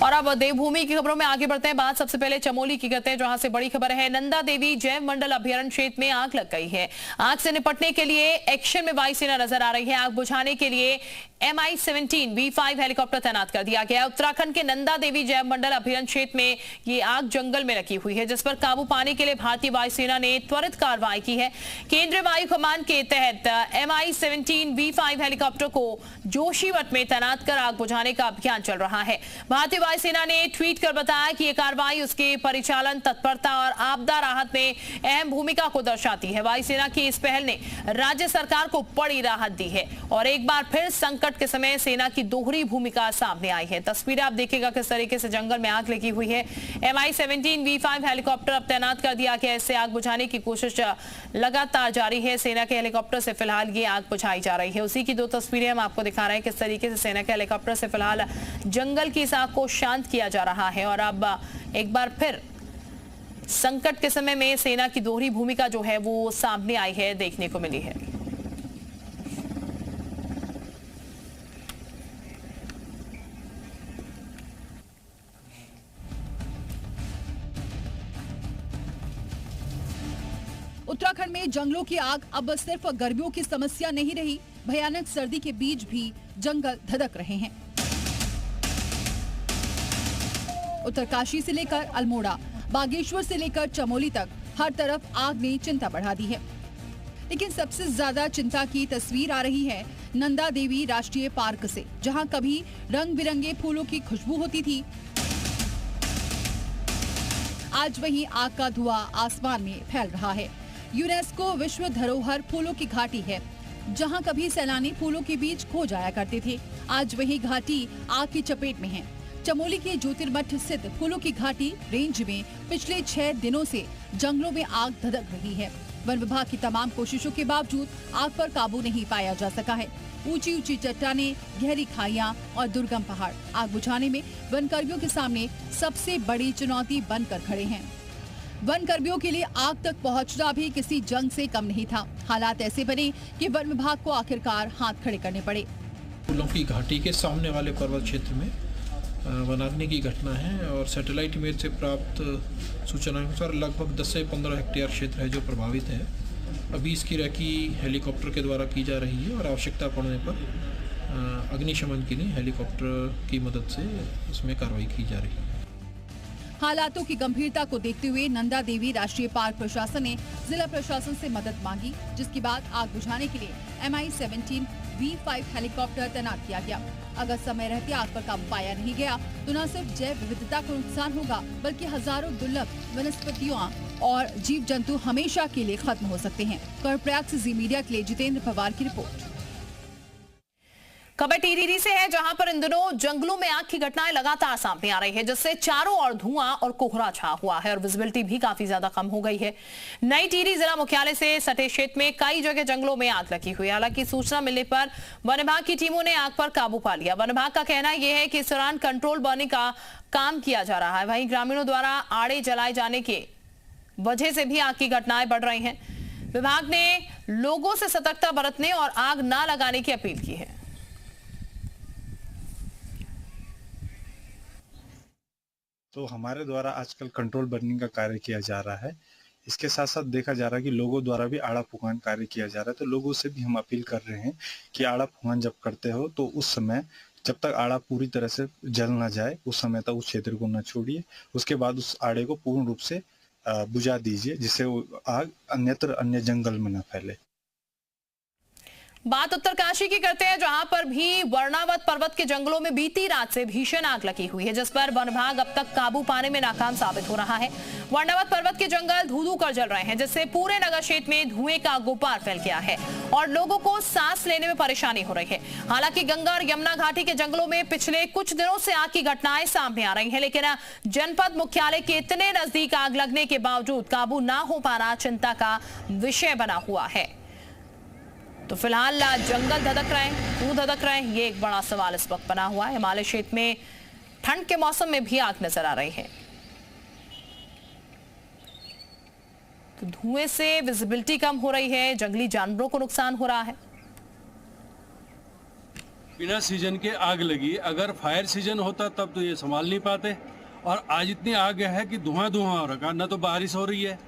और अब देवभूमि की खबरों में आगे बढ़ते हैं। बात सबसे पहले चमोली की करते हैं, जहां से बड़ी खबर है। नंदा देवी जैव मंडल अभ्यारण्य क्षेत्र में आग लग गई है। आग से निपटने के लिए एक्शन में वायुसेना नजर आ रही है। आग बुझाने के लिए MI-17 V5 हेलीकॉप्टर तैनात कर दिया गया है। उत्तराखंड के नंदा देवी जैव मंडल अभ्यारण्य क्षेत्र में ये आग जंगल में लगी हुई है, जिस पर काबू पाने के लिए भारतीय वायुसेना ने त्वरित कार्रवाई की है। केंद्रीय वायु कमान के तहत MI-17 V5 हेलीकॉप्टर को जोशीमठ में तैनात कर आग बुझाने का अभियान चल रहा है। भारतीय वायुसेना ने ट्वीट कर बताया कि यह कार्रवाई उसके परिचालन तत्परता और आपदा राहत में अहम भूमिका को दर्शाती है। वायुसेना की इस पहल ने राज्य सरकार को बड़ी राहत दी है और एक बार फिर संकट के समय सेना की दोहरी भूमिका सामने आई है। तस्वीरें आप देखिएगा किस तरीके से जंगल में आग लगी हुई है। MI-17 V5 हेलीकॉप्टर अब तैनात कर दिया गया है। इससे आग बुझाने की कोशिश लगातार जारी है। सेना के हेलीकॉप्टर से फिलहाल ये आग बुझाई जा रही है। उसी की दो तस्वीरें हम आपको दिखा रहे हैं किस तरीके से सेना के हेलीकॉप्टर से फिलहाल जंगल की इस आग को शांत किया जा रहा है। और अब एक बार फिर संकट के समय में सेना की दोहरी भूमिका जो है वो सामने आई है, देखने को मिली है। उत्तराखंड में जंगलों की आग अब सिर्फ गर्मियों की समस्या नहीं रही, भयानक सर्दी के बीच भी जंगल धधक रहे हैं। उत्तरकाशी से लेकर अल्मोड़ा, बागेश्वर से लेकर चमोली तक हर तरफ आग ने चिंता बढ़ा दी है। लेकिन सबसे ज्यादा चिंता की तस्वीर आ रही है नंदा देवी राष्ट्रीय पार्क से, जहां कभी रंग बिरंगे फूलों की खुशबू होती थी, आज वहीं आग का धुआं आसमान में फैल रहा है। यूनेस्को विश्व धरोहर फूलों की घाटी है, जहां कभी सैलानी फूलों के बीच खो जाया करते थे, आज वही घाटी आग की चपेट में है। चमोली के ज्योतिर्मठ स्थित फूलों की घाटी रेंज में पिछले 6 दिनों से जंगलों में आग धधक रही है। वन विभाग की तमाम कोशिशों के बावजूद आग पर काबू नहीं पाया जा सका है। ऊंची ऊंची चट्टानें, गहरी खाइयां और दुर्गम पहाड़ आग बुझाने में वन कर्मियों के सामने सबसे बड़ी चुनौती बनकर खड़े हैं। वन कर्मियों के लिए आग तक पहुंचना भी किसी जंग से कम नहीं था। हालात ऐसे बने कि वन विभाग को आखिरकार हाथ खड़े करने पड़े। फूलों की घाटी के सामने वाले पर्वत क्षेत्र में वनाग्नि की घटना है और सैटेलाइट इमेज से प्राप्त सूचना के अनुसार लगभग 10 से 15 हेक्टेयर क्षेत्र है जो प्रभावित है। अभी इसकी रेकी हेलीकॉप्टर के द्वारा की जा रही है और आवश्यकता पड़ने पर अग्निशमन के लिए हेलीकॉप्टर की मदद से इसमें कार्रवाई की जा रही है। हालातों की गंभीरता को देखते हुए नंदा देवी राष्ट्रीय पार्क प्रशासन ने जिला प्रशासन से मदद मांगी, जिसके बाद आग बुझाने के लिए MI-17 V5 हेलीकॉप्टर तैनात किया गया। अगर समय रहते आग पर काबू पाया नहीं गया तो न सिर्फ जैव विविधता को नुकसान होगा, बल्कि हजारों दुर्लभ वनस्पतियों और जीव जंतु हमेशा के लिए खत्म हो सकते हैं। कर्णप्रयाग से जी मीडिया के लिए जितेंद्र पवार की रिपोर्ट। खबर टिहरी से है, जहां पर इन दिनों जंगलों में आग की घटनाएं लगातार सामने आ रही है, जिससे चारों ओर धुआं और कोहरा छा हुआ है और विजिबिलिटी भी काफी ज्यादा कम हो गई है। नई टिहरी जिला मुख्यालय से सटे क्षेत्र में कई जगह जंगलों में आग लगी हुई है। हालांकि सूचना मिलने पर वन विभाग की टीमों ने आग पर काबू पा लिया। वन विभाग का कहना यह है कि इस दौरान कंट्रोल बर्निंग का काम किया जा रहा है। वहीं ग्रामीणों द्वारा आड़े जलाए जाने के वजह से भी आग की घटनाएं बढ़ रही हैं। विभाग ने लोगों से सतर्कता बरतने और आग न लगाने की अपील की है। तो हमारे द्वारा आजकल कंट्रोल बर्निंग का कार्य किया जा रहा है। इसके साथ साथ देखा जा रहा है कि लोगों द्वारा भी आड़ा फुकान कार्य किया जा रहा है। तो लोगों से भी हम अपील कर रहे हैं कि आड़ा फुकान जब करते हो तो उस समय जब तक आड़ा पूरी तरह से जल ना जाए उस समय तक उस क्षेत्र को न छोड़िए। उसके बाद उस आड़े को पूर्ण रूप से बुझा दीजिए, जिससे वो आग अन्यत्र अन्य जंगल में न फैले। बात उत्तरकाशी की करते हैं, जहां पर भी वर्णावत पर्वत के जंगलों में बीती रात से भीषण आग लगी हुई है, जिस पर वन विभाग अब तक काबू पाने में नाकाम साबित हो रहा है। वर्णावत पर्वत के जंगल धू-धू कर जल रहे हैं, जिससे पूरे नगर क्षेत्र में धुएं का गुब्बार फैल गया है और लोगों को सांस लेने में परेशानी हो रही है। हालांकि गंगा और यमुना घाटी के जंगलों में पिछले कुछ दिनों से आग की घटनाएं सामने आ रही है, लेकिन जनपद मुख्यालय के इतने नजदीक आग लगने के बावजूद काबू न हो पाना चिंता का विषय बना हुआ है। तो फिलहाल जंगल धधक रहे हैं, क्यों धधक रहे हैं, ये एक बड़ा सवाल इस वक्त बना हुआ है। हिमालय क्षेत्र में ठंड के मौसम में भी आग नजर आ रही है। तो धुएं से विजिबिलिटी कम हो रही है, जंगली जानवरों को नुकसान हो रहा है। बिना सीजन के आग लगी। अगर फायर सीजन होता तब तो ये संभाल नहीं पाते, और आज इतनी आग है कि धुआं धुआं हो रखा, न तो बारिश हो रही है,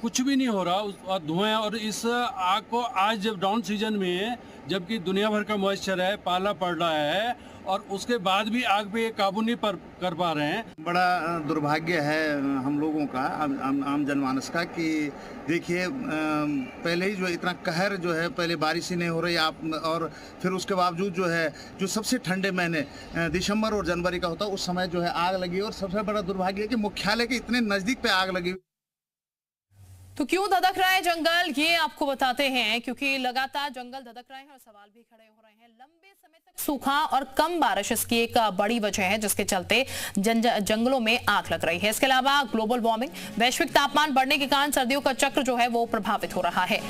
कुछ भी नहीं हो रहा, और धुआं। और इस आग को आज जब डाउन सीजन में, जबकि दुनिया भर का मॉइस्चर है, पाला पड़ रहा है, और उसके बाद भी आग पे काबू नहीं कर पा रहे हैं। बड़ा दुर्भाग्य है हम लोगों का, आम जनमानस का, कि देखिए पहले ही जो इतना कहर जो है, पहले बारिश ही नहीं हो रही आप, और फिर उसके बावजूद जो है, जो सबसे ठंडे महीने दिसंबर और जनवरी का होता है, उस समय जो है आग लगी। और सबसे बड़ा दुर्भाग्य है कि मुख्यालय के इतने नज़दीक पे आग लगी। तो क्यों धधक रहा है जंगल, ये आपको बताते हैं, क्योंकि लगातार जंगल धधक रहे हैं और सवाल भी खड़े हो रहे हैं। लंबे समय तक सूखा और कम बारिश इसकी एक बड़ी वजह है, जिसके चलते जंगलों में आग लग रही है। इसके अलावा ग्लोबल वार्मिंग, वैश्विक तापमान बढ़ने के कारण सर्दियों का चक्र जो है वो प्रभावित हो रहा है,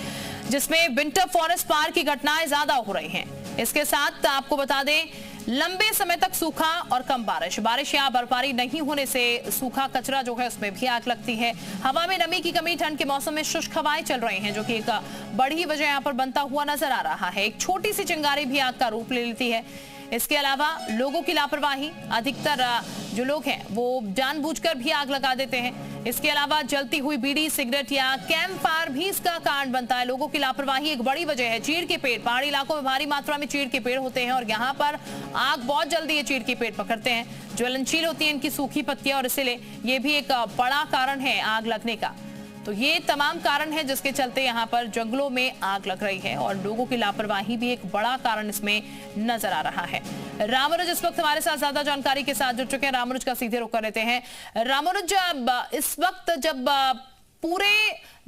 जिसमें विंटर फॉरेस्ट फायर की घटनाएं ज्यादा हो रही हैं। इसके साथ आपको बता दें, लंबे समय तक सूखा और कम बारिश या बर्फबारी नहीं होने से सूखा कचरा जो है उसमें भी आग लगती है। हवा में नमी की कमी, ठंड के मौसम में शुष्क हवाएं चल रही हैं, जो कि एक बड़ी वजह यहां पर बनता हुआ नजर आ रहा है। एक छोटी सी चिंगारी भी आग का रूप ले लेती है। इसके अलावा लोगों की लापरवाही, अधिकतर जो लोग हैं वो जानबूझकर भी आग लगा देते हैं। इसके अलावा जलती हुई बीड़ी, सिगरेट या कैंप फायर भी इसका कारण बनता है। लोगों की लापरवाही एक बड़ी वजह है। चीड़ के पेड़, पहाड़ी इलाकों में भारी मात्रा में चीड़ के पेड़ होते हैं और यहाँ पर आग बहुत जल्दी ये चीड़ के पेड़ पकड़ते हैं, ज्वलनशील होती है इनकी सूखी पत्तियां, और इसीलिए ये भी एक बड़ा कारण है आग लगने का। तो ये तमाम कारण है जिसके चलते यहाँ पर जंगलों में आग लग रही है, और लोगों की लापरवाही भी एक बड़ा कारण इसमें नजर आ रहा है। रामनुज इस वक्त हमारे साथ ज्यादा जानकारी के साथ जुड़ चुके हैं। रामनुज का सीधे रुख कर लेते हैं। रामनुज, इस वक्त जब पूरे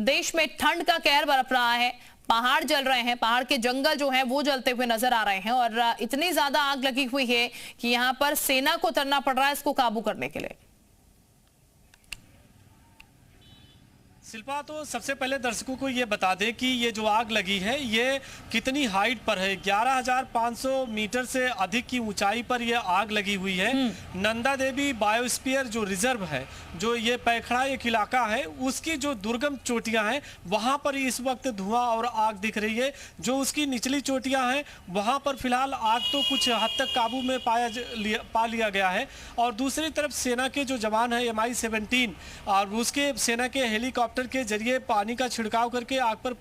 देश में ठंड का कहर बरप रहा है, पहाड़ जल रहे हैं, पहाड़ के जंगल जो हैं वो जलते हुए नजर आ रहे हैं, और इतनी ज्यादा आग लगी हुई है कि यहाँ पर सेना को उतरना पड़ रहा है इसको काबू करने के लिए। शिल्पा, तो सबसे पहले दर्शकों को ये बता दें कि ये जो आग लगी है ये कितनी हाइट पर है। 11,500 मीटर से अधिक की ऊंचाई पर ये आग लगी हुई है। नंदा देवी बायोस्फीयर जो रिजर्व है, जो ये पैखड़ा एक इलाका है, उसकी जो दुर्गम चोटियां हैं वहां पर इस वक्त धुआं और आग दिख रही है। जो उसकी निचली चोटियां हैं वहां पर फिलहाल आग तो कुछ हद तक काबू में पा लिया गया है। और दूसरी तरफ सेना के जो जवान है MI-17 और उसके सेना के हेलीकॉप्टर के जरिए पानी का छिड़काव करके आग पर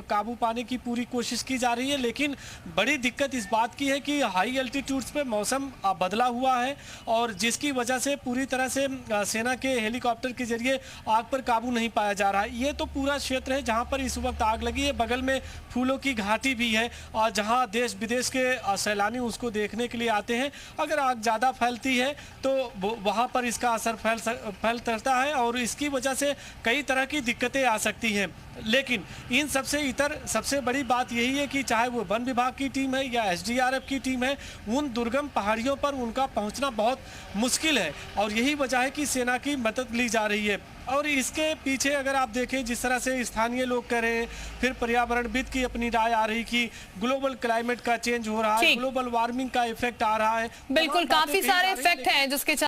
काबू पाने की पूरी कोशिश की जा रही है। लेकिन बड़ी दिक्कत इस बात की है कि हाई एल्टीट्यूड्स पे मौसम बदला हुआ है, और जिसकी वजह से पूरी तरह से सेना के हेलीकॉप्टर के जरिए आग पर काबू नहीं पाया जा रहा है। ये तो पूरा क्षेत्र है जहां पर इस वक्त आग लगी है। बगल में फूलों की घाटी भी है, और जहां देश विदेश के सैलानी उसको देखने के लिए आते हैं। अगर आग ज़्यादा फैलती है तो वहां पर इसका असर फैल सकता है, और इसकी वजह से कई तरह की दिक्कतें आ सकती हैं। लेकिन इन सबसे इतर सबसे बड़ी बात यही है कि चाहे वो वन विभाग की टीम है या SDRF की टीम है, उन दुर्गम पहाड़ियों पर उनका पहुंचना बहुत मुश्किल है, और यही वजह है कि सेना की मदद ली जा रही है। और इसके पीछे अगर आप देखें, जिस तरह से स्थानीय लोग कह रहे हैं, फिर पर्यावरणविद की अपनी राय आ रही कि ग्लोबल क्लाइमेट का चेंज हो रहा है, ग्लोबल वार्मिंग का इफेक्ट आ रहा है। बिल्कुल, काफी सारे इफेक्ट हैं जिसके